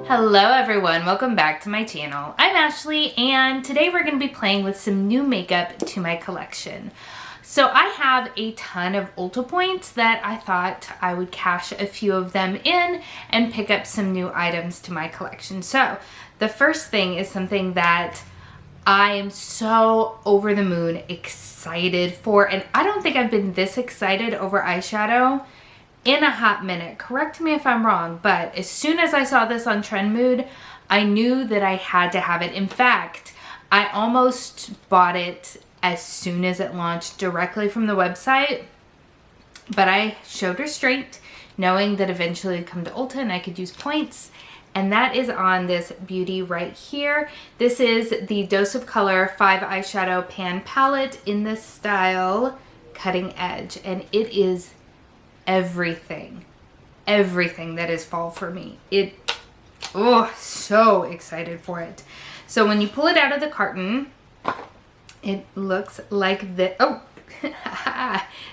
Hello everyone, welcome back to my channel. I'm Ashley and today we're going to be playing with some new makeup to my collection. So I have a ton of Ulta points that I thought I would cash a few of them in and pick up some new items to my collection. So the first thing is something that I am so over the moon excited for, and I don't think I've been this excited over eyeshadow in a hot minute. Correct me if I'm wrong, but as soon as I saw this on Trend Mood, I knew that I had to have it. In fact, I almost bought it as soon as it launched directly from the website, but I showed restraint, knowing that eventually it'd come to Ulta and I could use points. And that is on this beauty right here. This is the Dose of Color 5 Eyeshadow Pan Palette in this style, Cutting Edge. And it is everything that is fall for me. So excited for it. So when you pull it out of the carton, it looks like this. Oh,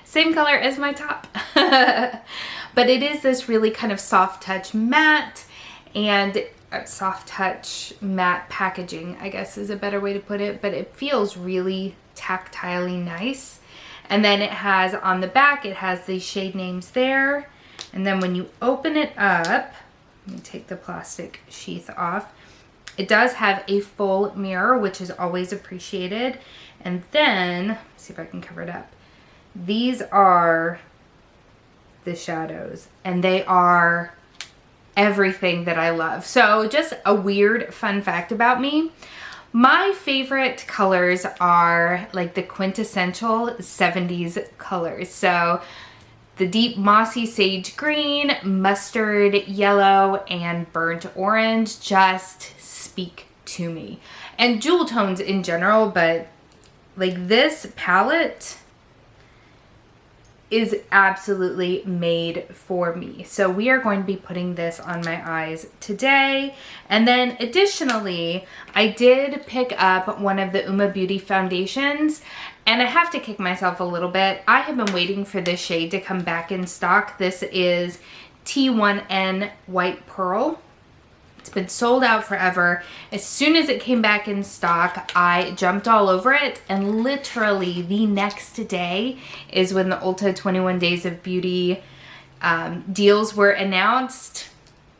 same color as my top. But it is this really kind of soft touch matte, and soft touch matte packaging, I guess is a better way to put it, but it feels really tactilely nice. And then it has on the back, it has the shade names there. And then when you open it up, let me take the plastic sheath off. It does have a full mirror, which is always appreciated. And then, let's see if I can cover it up. These are the shadows, and they are everything that I love. So just a weird fun fact about me. My favorite colors are like the quintessential 70s colors. So the deep mossy sage green, mustard yellow, and burnt orange just speak to me. And jewel tones in general, but like this palette is absolutely made for me. So we are going to be putting this on my eyes today. And then additionally, I did pick up one of the Uma Beauty foundations, and I have to kick myself a little bit. I have been waiting for this shade to come back in stock. This is T1N White Pearl. It's been sold out forever. As soon as it came back in stock, I jumped all over it, and literally the next day is when the Ulta 21 Days of Beauty deals were announced.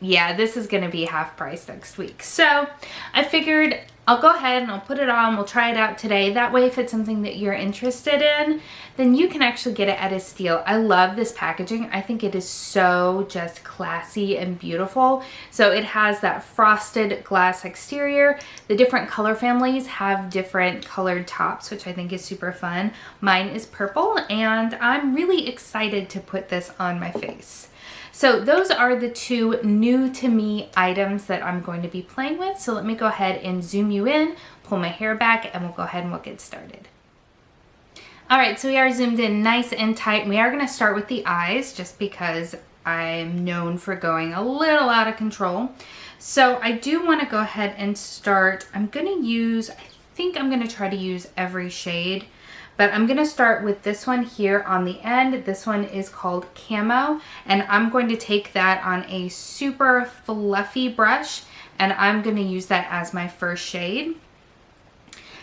Yeah, this is gonna be half price next week. So I figured I'll go ahead and I'll put it on. We'll try it out today. That way, if it's something that you're interested in, then you can actually get it at a steal. I love this packaging. I think it is so just classy and beautiful. So it has that frosted glass exterior. The different color families have different colored tops, which I think is super fun. Mine is purple, and I'm really excited to put this on my face. So those are the two new to me items that I'm going to be playing with. So let me go ahead and zoom you in, pull my hair back, and we'll go ahead and we'll get started. All right, so we are zoomed in nice and tight. We are gonna start with the eyes just because I'm known for going a little out of control. So I do wanna go ahead and start. I think I'm gonna try to use every shade. But I'm going to start with this one here on the end. This one is called Camo, and I'm going to take that on a super fluffy brush, and I'm going to use that as my first shade.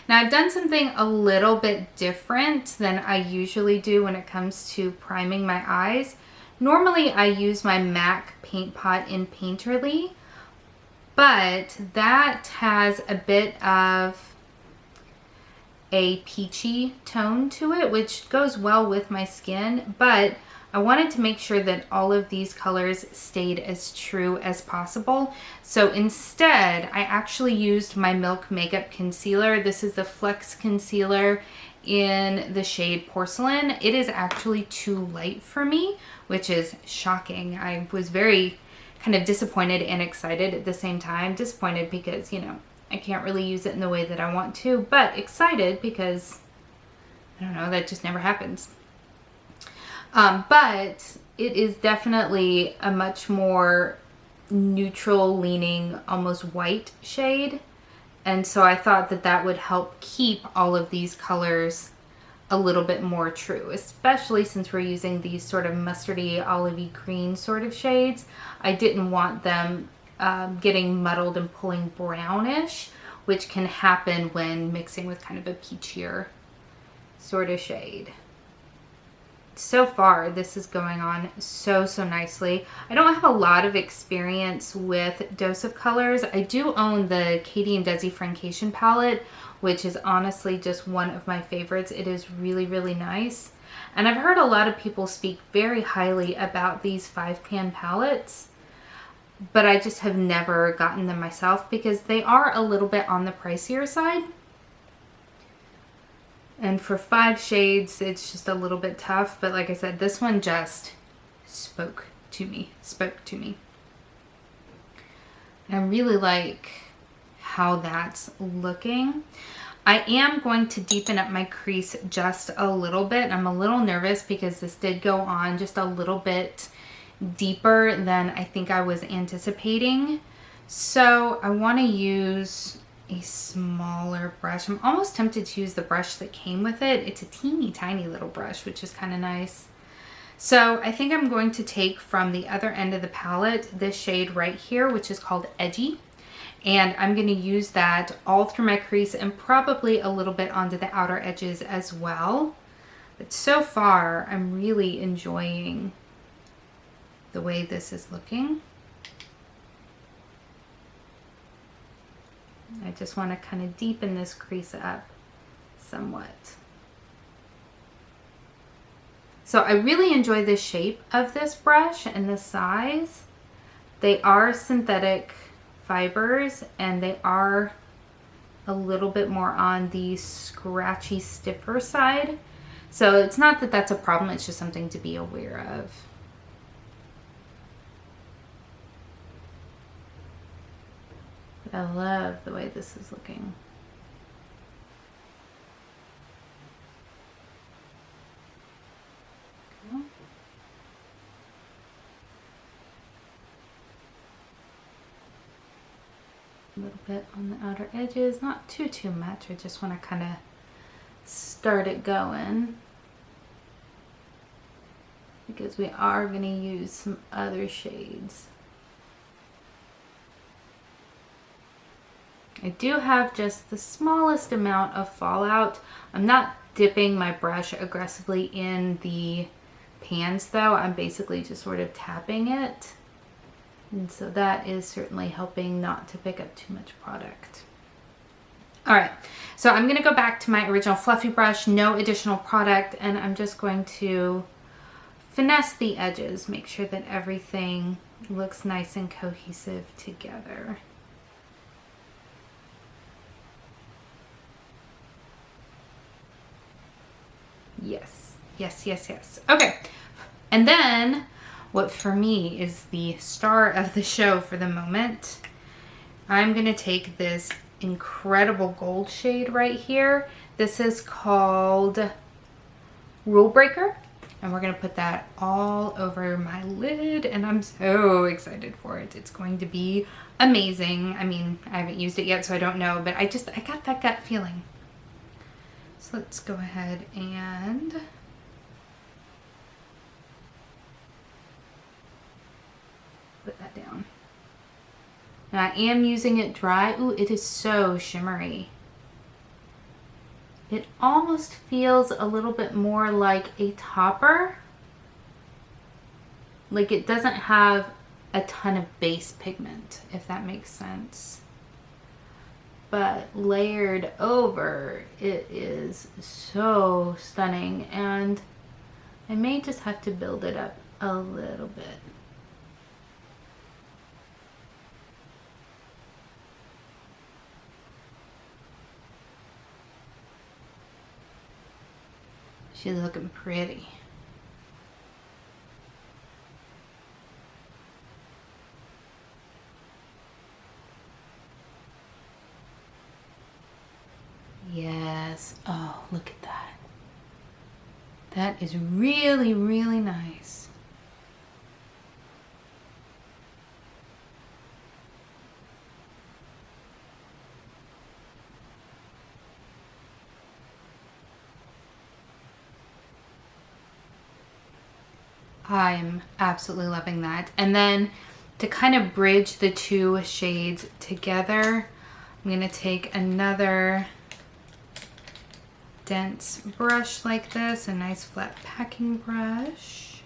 Now I've done something a little bit different than I usually do when it comes to priming my eyes. Normally I use my MAC paint pot in Painterly, but that has a bit of a peachy tone to it, which goes well with my skin, but I wanted to make sure that all of these colors stayed as true as possible. So instead, I actually used my Milk Makeup Concealer. This is the Flex Concealer in the shade Porcelain. It is actually too light for me, which is shocking. I was very kind of disappointed and excited at the same time. Disappointed because, you know, I can't really use it in the way that I want to, but excited because, I don't know, that just never happens. But it is definitely a much more neutral leaning, almost white shade. And so I thought that that would help keep all of these colors a little bit more true, especially since we're using these sort of mustardy, olivey green sort of shades. I didn't want them getting muddled and pulling brownish, which can happen when mixing with kind of a peachier sort of shade. So far, this is going on so nicely. I don't have a lot of experience with Dose of Colors. I do own the Katie and Desi Francation palette, which is honestly just one of my favorites. It is really nice. And I've heard a lot of people speak very highly about these 5-pan palettes, but I just have never gotten them myself because they are a little bit on the pricier side. And for 5 shades, it's just a little bit tough. But like I said, this one just spoke to me. And I really like how that's looking. I am going to deepen up my crease just a little bit. I'm a little nervous because this did go on just a little bit deeper than I think I was anticipating. So I want to use a smaller brush. I'm almost tempted to use the brush that came with it. It's a teeny tiny little brush, which is kind of nice. So I think I'm going to take from the other end of the palette this shade right here, which is called Edgy. And I'm going to use that all through my crease and probably a little bit onto the outer edges as well. But so far, I'm really enjoying the way this is looking. I just want to kind of deepen this crease up somewhat. So I really enjoy the shape of this brush and the size. They are synthetic fibers and they are a little bit more on the scratchy, stiffer side. So it's not that that's a problem, it's just something to be aware of. I love the way this is looking. Okay. A little bit on the outer edges, not too much. I just want to kind of start it going because we are going to use some other shades. I do have just the smallest amount of fallout. I'm not dipping my brush aggressively in the pans though. I'm basically just sort of tapping it. And so that is certainly helping not to pick up too much product. All right, so I'm gonna go back to my original fluffy brush, no additional product, and I'm just going to finesse the edges, make sure that everything looks nice and cohesive together. Yes. Okay, and then what for me is the star of the show for the moment, I'm gonna take this incredible gold shade right here. This is called Rule Breaker, and we're gonna put that all over my lid, and I'm so excited for it. It's going to be amazing. I mean, I haven't used it yet, so I don't know, but I got that gut feeling. So let's go ahead and put that down. And I am using it dry. Ooh, it is so shimmery. It almost feels a little bit more like a topper. Like it doesn't have a ton of base pigment, if that makes sense. But layered over, it is so stunning, and I may just have to build it up a little bit. She's looking pretty. Yes. Oh, look at that. That is really, really nice. I'm absolutely loving that. And then to kind of bridge the two shades together, I'm going to take another dense brush like this, a nice flat packing brush.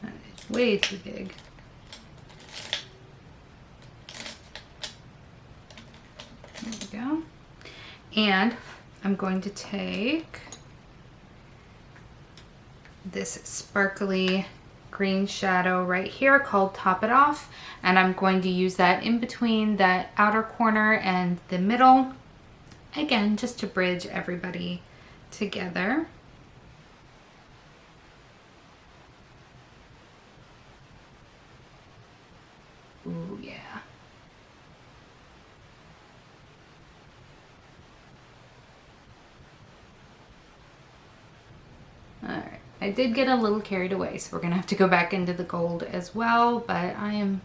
That is way too big. There we go. And I'm going to take this sparkly green shadow right here called Top It Off, and I'm going to use that in between that outer corner and the middle, again just to bridge everybody together. Ooh, yeah. Alright, I did get a little carried away, so we're going to have to go back into the gold as well, but I am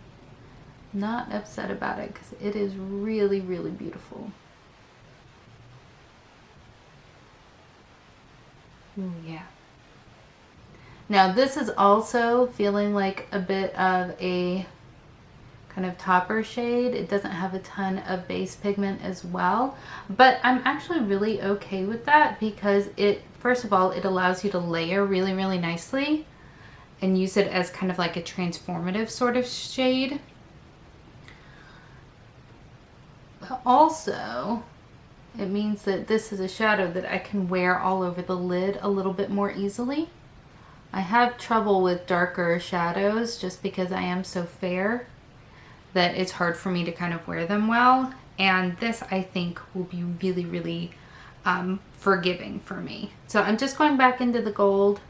not upset about it because it is really, really beautiful. Ooh, yeah. Now this is also feeling like a bit of a kind of topper shade. It doesn't have a ton of base pigment as well, but I'm actually really okay with that because it, first of all, it allows you to layer really, really nicely and use it as kind of like a transformative sort of shade. But also, it means that this is a shadow that I can wear all over the lid a little bit more easily. I have trouble with darker shadows just because I am so fair that it's hard for me to kind of wear them well. And this, I think, will be really, really forgiving for me. So I'm just going back into the gold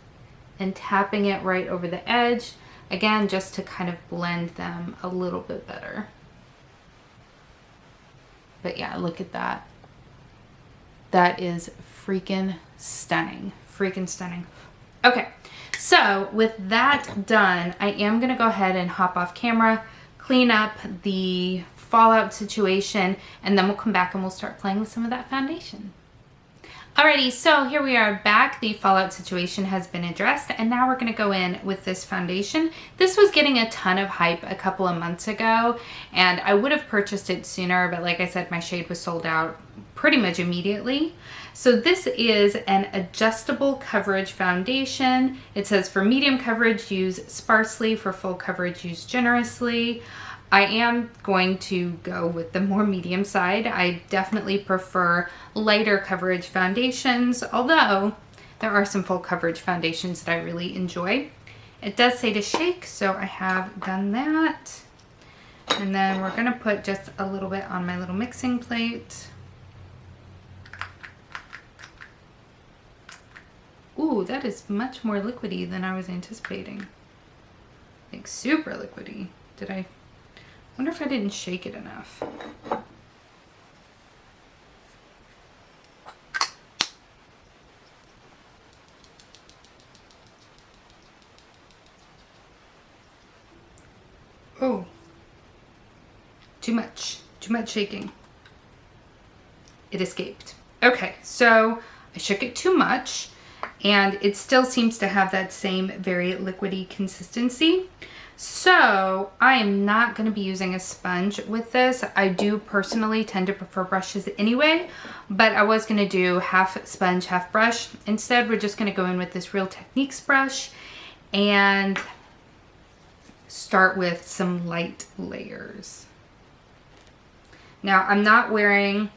and tapping it right over the edge. Again, just to kind of blend them a little bit better. But yeah, look at that. That is freaking stunning. Freaking stunning. Okay, so with that done, I am gonna go ahead and hop off camera, clean up the fallout situation, and then we'll come back and we'll start playing with some of that foundation. Alrighty, so here we are back. The fallout situation has been addressed, and now we're gonna go in with this foundation. This was getting a ton of hype a couple of months ago, and I would have purchased it sooner, but like I said, my shade was sold out pretty much immediately. So this is an adjustable coverage foundation. It says for medium coverage, use sparsely. For full coverage, use generously. I am going to go with the more medium side. I definitely prefer lighter coverage foundations, although there are some full coverage foundations that I really enjoy. It does say to shake, so I have done that. And then we're gonna put just a little bit on my little mixing plate. Ooh, that is much more liquidy than I was anticipating. Like super liquidy. I wonder if I didn't shake it enough. Oh, too much shaking. It escaped. Okay, so I shook it too much and it still seems to have that same very liquidy consistency. So I am not going to be using a sponge with this. I do personally tend to prefer brushes anyway, but I was going to do half sponge, half brush. Instead, we're just going to go in with this Real Techniques brush and start with some light layers. Now, I'm not wearing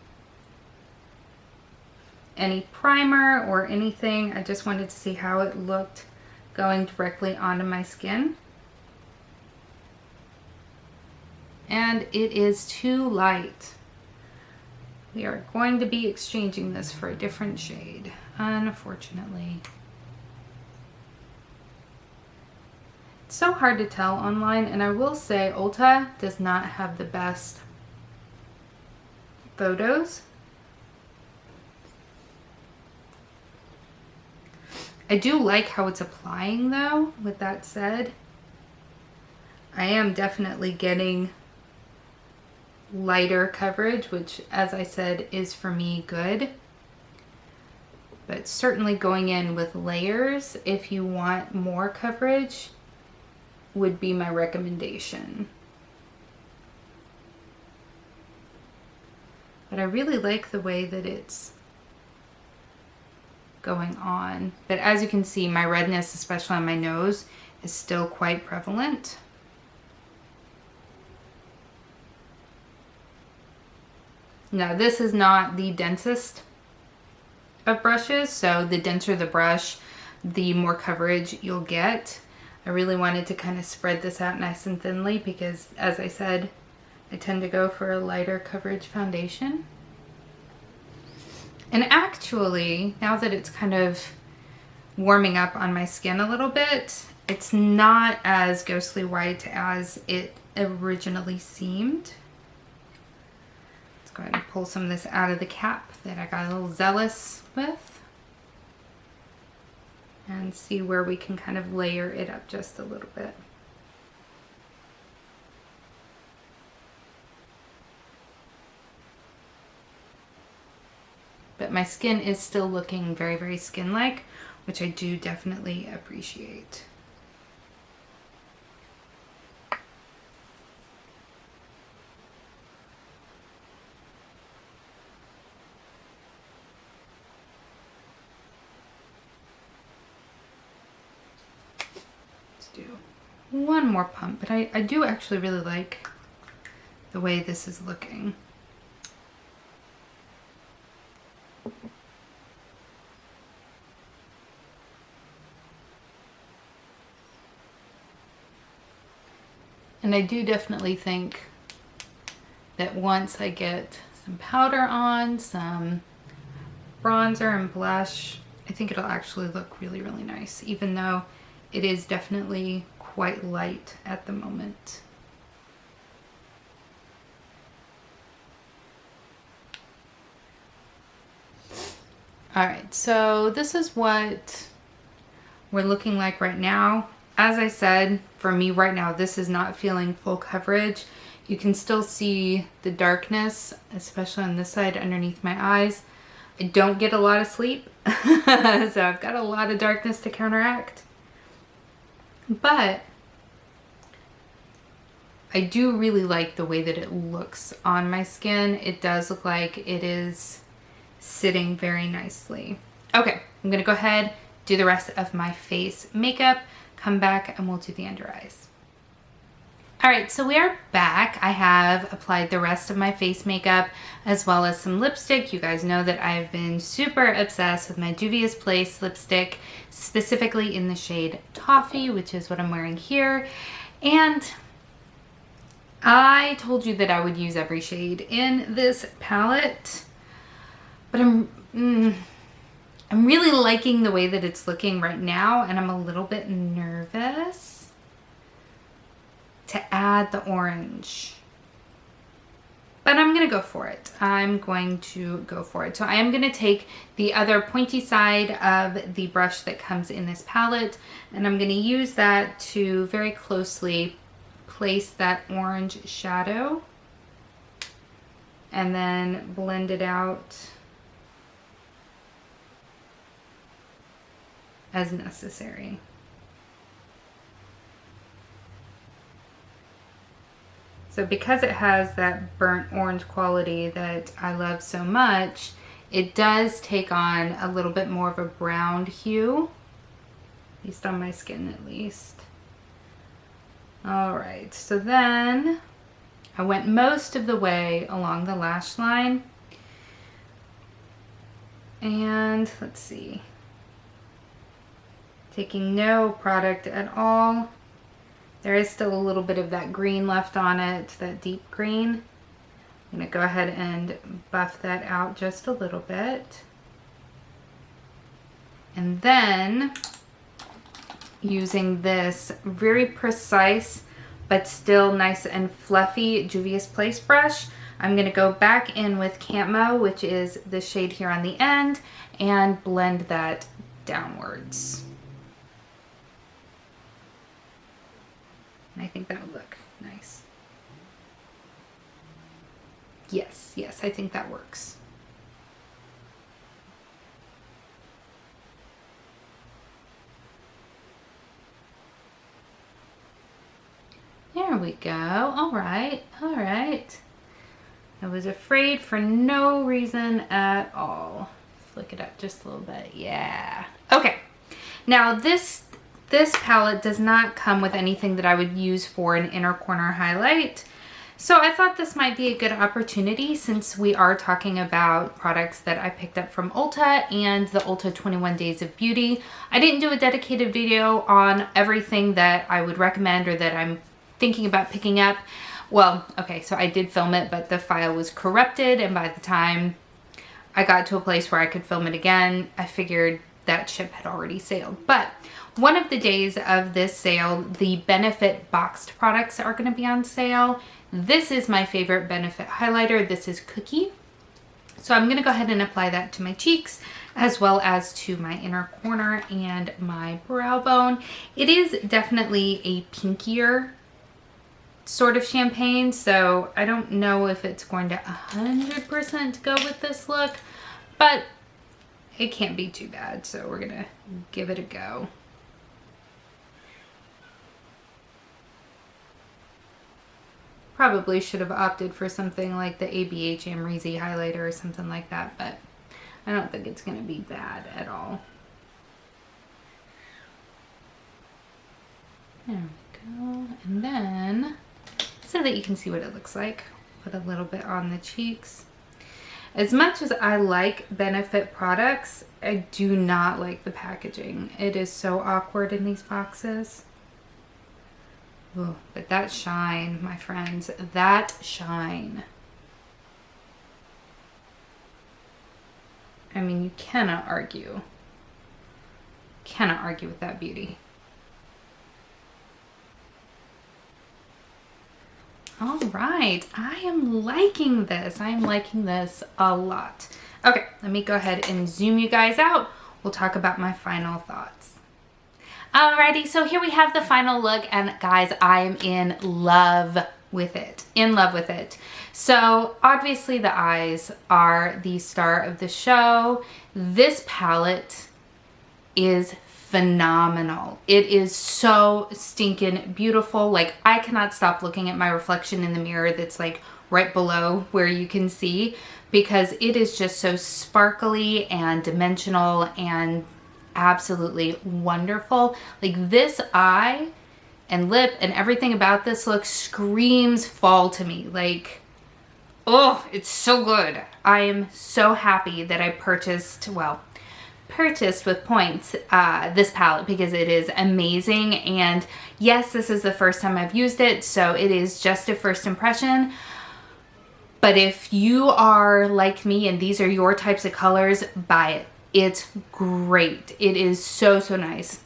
any primer or anything. I just wanted to see how it looked going directly onto my skin. And it is too light. We are going to be exchanging this for a different shade, unfortunately. It's so hard to tell online, and I will say Ulta does not have the best photos. I do like how it's applying though. With that said, I am definitely getting lighter coverage, which as I said is for me good, but certainly going in with layers if you want more coverage would be my recommendation. But I really like the way that it's going on. But as you can see, my redness, especially on my nose, is still quite prevalent. Now, this is not the densest of brushes, so the denser the brush, the more coverage you'll get. I really wanted to kind of spread this out nice and thinly because, as I said, I tend to go for a lighter coverage foundation. And actually, now that it's kind of warming up on my skin a little bit, it's not as ghostly white as it originally seemed. Let's go ahead and pull some of this out of the cap that I got a little zealous with. And see where we can kind of layer it up just a little bit. But my skin is still looking very, very skin-like, which I do definitely appreciate. Let's do one more pump, but I do actually really like the way this is looking. And I do definitely think that once I get some powder on, some bronzer and blush, I think it'll actually look really, really nice, even though it is definitely quite light at the moment. All right, so this is what we're looking like right now. As I said, for me right now, this is not feeling full coverage. You can still see the darkness, especially on this side underneath my eyes. I don't get a lot of sleep, so I've got a lot of darkness to counteract. But I do really like the way that it looks on my skin. It does look like it is sitting very nicely. Okay, I'm gonna go ahead, do the rest of my face makeup, come back and we'll do the under eyes. All right, so we are back. I have applied the rest of my face makeup as well as some lipstick. You guys know that I've been super obsessed with my Juvia's Place lipstick, specifically in the shade Toffee, which is what I'm wearing here. And I told you that I would use every shade in this palette, but I'm really liking the way that it's looking right now, and I'm a little bit nervous to add the orange. But I'm gonna go for it. I'm going to go for it. So I am gonna take the other pointy side of the brush that comes in this palette, and I'm gonna use that to very closely place that orange shadow and then blend it out as necessary. So because it has that burnt orange quality that I love so much, it does take on a little bit more of a brown hue, at least on my skin at least. All right, so then I went most of the way along the lash line. And let's see, taking no product at all. There is still a little bit of that green left on it, that deep green. I'm gonna go ahead and buff that out just a little bit. And then using this very precise but still nice and fluffy Juvia's Place brush, I'm gonna go back in with Camo, which is the shade here on the end, and blend that downwards. And I think that would look nice. Yes, yes, I think that works. There we go. All right. All right. I was afraid for no reason at all. Flick it up just a little bit. Yeah. Okay. Now this palette does not come with anything that I would use for an inner corner highlight. So I thought this might be a good opportunity since we are talking about products that I picked up from Ulta and the Ulta 21 Days of Beauty. I didn't do a dedicated video on everything that I would recommend or that I'm thinking about picking up. Well, okay, so I did film it, but the file was corrupted, and by the time I got to a place where I could film it again, I figured that ship had already sailed. But one of the days of this sale, the Benefit boxed products are going to be on sale. This is my favorite Benefit highlighter. This is Cookie. So I'm going to go ahead and apply that to my cheeks as well as to my inner corner and my brow bone. It is definitely a pinkier sort of champagne, so I don't know if it's going to 100% go with this look, but it can't be too bad, so we're gonna give it a go. Probably should have opted for something like the ABH Amrezy highlighter or something like that, but I don't think it's gonna be bad at all. There we go, and then so that you can see what it looks like, put a little bit on the cheeks. As much as I like Benefit products, I do not like the packaging. It is so awkward in these boxes. Ooh, but that shine, my friends, that shine. I mean, you cannot argue. Cannot argue with that beauty. All right, I am liking this. I am liking this a lot. Okay, let me go ahead and zoom you guys out. We'll talk about my final thoughts. Alrighty, so here we have the final look, and guys, I am in love with it. In love with it. So obviously the eyes are the star of the show. This palette is phenomenal. It is so stinking beautiful. Like, I cannot stop looking at my reflection in the mirror that's like right below where you can see, because it is just so sparkly and dimensional and absolutely wonderful. Like, this eye and lip and everything about this look screams fall to me. Like, oh, it's so good. I am so happy that I purchased with points this palette, because it is amazing. And yes, this is the first time I've used it, so it is just a first impression. But if you are like me and these are your types of colors, buy it. It's great. It is so, so nice.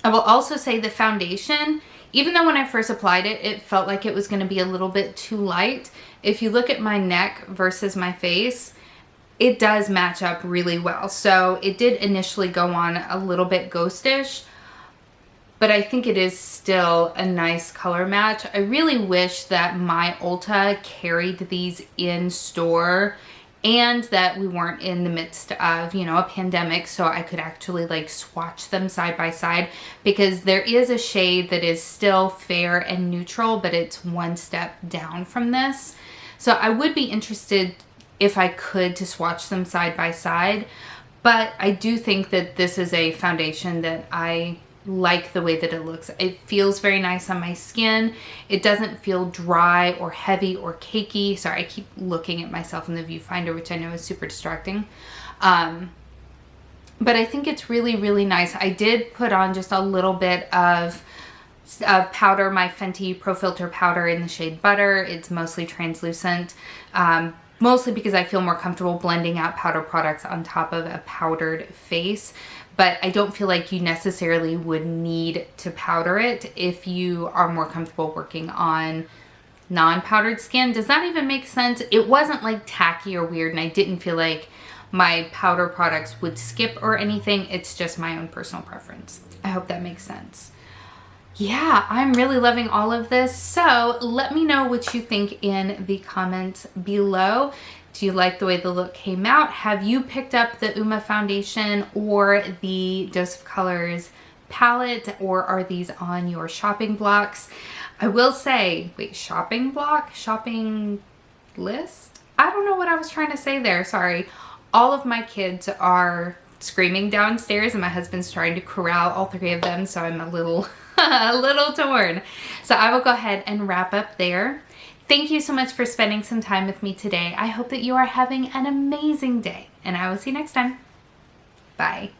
I will also say the foundation, even though when I first applied it, it felt like it was going to be a little bit too light. If you look at my neck versus my face, it does match up really well. So it did initially go on a little bit ghostish, but I think it is still a nice color match. I really wish that my Ulta carried these in store and that we weren't in the midst of, you know, a pandemic, so I could actually like swatch them side by side, because there is a shade that is still fair and neutral, but it's one step down from this. So I would be interested, if I could, to swatch them side by side. But I do think that this is a foundation that I like the way that it looks. It feels very nice on my skin. It doesn't feel dry or heavy or cakey. Sorry, I keep looking at myself in the viewfinder, which I know is super distracting. But I think it's really, really nice. I did put on just a little bit of powder, my Fenty Pro Filter powder in the shade Butter. It's mostly translucent. Mostly because I feel more comfortable blending out powder products on top of a powdered face. But I don't feel like you necessarily would need to powder it if you are more comfortable working on non-powdered skin. Does that even make sense? It wasn't like tacky or weird, and I didn't feel like my powder products would skip or anything. It's just my own personal preference. I hope that makes sense. Yeah, I'm really loving all of this. So let me know what you think in the comments below. Do you like the way the look came out? Have you picked up the Uma foundation or the Dose of Colors palette, or are these on your shopping blocks? I will say, wait, shopping block? Shopping list? I don't know what I was trying to say there, sorry. All of my kids are screaming downstairs and my husband's trying to corral all three of them, so I'm a little, a little torn. So I will go ahead and wrap up there. Thank you so much for spending some time with me today. I hope that you are having an amazing day, and I will see you next time. Bye.